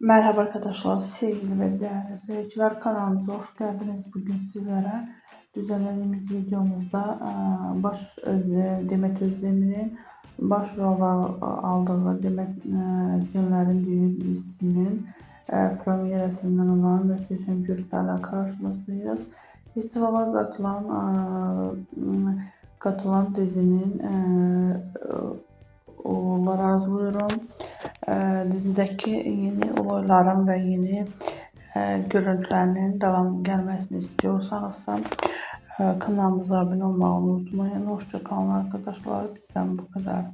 Merhaba arkadaşlar, sevgili ve değerli seyirciler, kanalımıza hoş geldiniz. Bugün sizlere düzenlediğimiz videomuzda Demet Özdemir'in başrol aldığı Cinlerin Düğün dizisinin premieresinden olan muhteşem görüntülerle karşınızdayız. Festivale katılan dizinin uğurlar arzulayıyorum. Dizideki yeni olayların ve yeni görüntülerinin devam gelmesini istiyorsanız kanalımıza abone olmayı unutmayın. Hoşça kalın arkadaşlar. Bizden bu kadar.